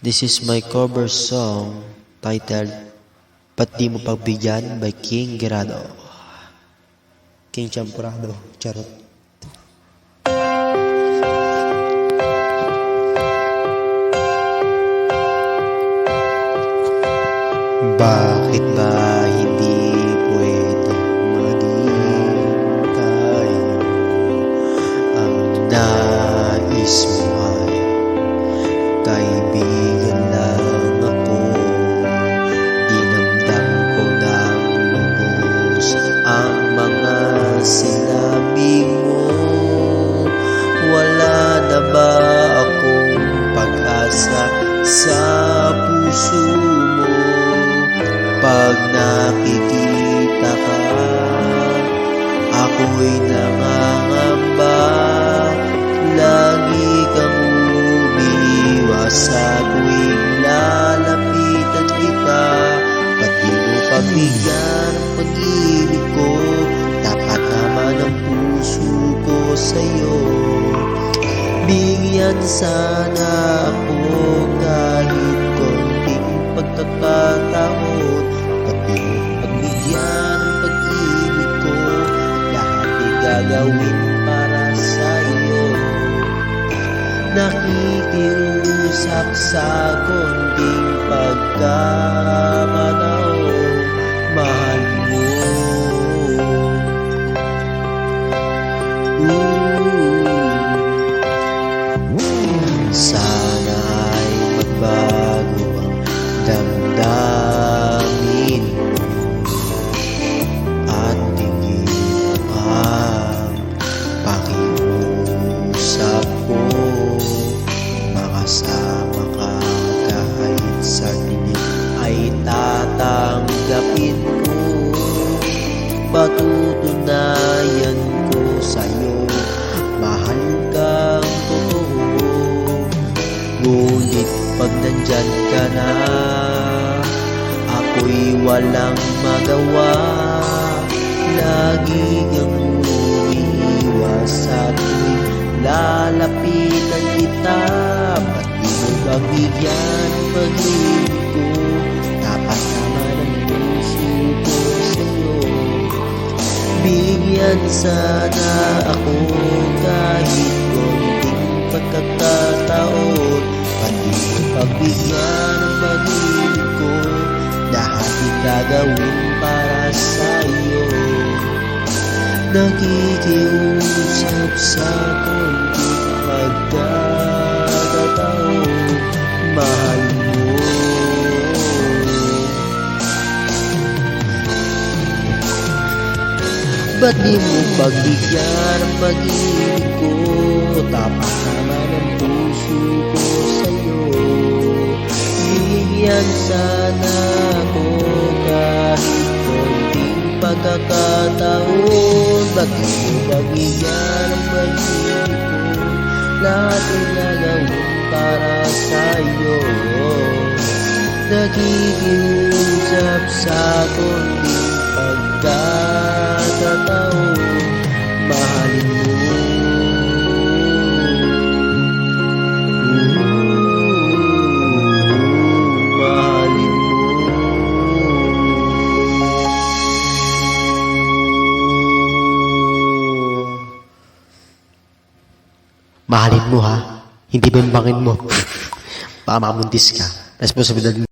This is my cover song titled Ba't Di Mo Pagbigyan by King Gerardo. King Champurado. Charot. Bakit ba hindi pwede maging tayo? Ang nais mo ay kaibigan lang ako. Dinamdam ko ng lubos ang mga sinabi mo. Wala na ba akong pag-asa sa puso mo? Pag nakikita ka, ako'y nangangamba. Lagi kang umiiwas sa tuwing lalapitan kita. Ba't di mo pagbigyan ang pag-ibig ko? Tapat naman ang puso ko sa'yo. Bigyan sana ako kahit konting pagkakataon. Ba't di mo pagbigyan ang pag-ibig ko? Lahat ay gagawin para sa'yo. Nakikiusap sa konting pagkakataon. Mahal mo. Sana ay magbago ang damdamin at tingin ang pakiusap ko. Makasama ka kahit saglit ay tatanggapin ko. Patutunayan ko sa'yo, mahal kang totoo. Ngunit pag nandyan ka na, ako'y walang magawa. Lagi kang umiiwas sa tuwing lalapitan kita. Ba't di mo pagbigyan ang pag-ibig ko? Tapat naman ang puso ko sa'yo. Bigyan sana ako kahit konting pagkakataon. Ba't di mo pagbigyan ang pag-ibig ko? Lahat ay gagawin para sa'yo. Nakikiusap sa konting pagkakataon. Mahal mo. Ba't di mo pagbigyan ang pag-ibig ko? Tapat naman ang puso ko sa'yo. Bigyan sana ako kahit konting pagkakataon. Ba't di mo pagbigyan ang pag-ibig ko? Lahat ay gagawin para sa'yo. Nakikiusap sa konting pagkakataon. Mahalin mo. Mahalin mo. Mahalin mo, ha? Hindi bimbangin mo. Baka makamuntis ka. Responsibilidad mo.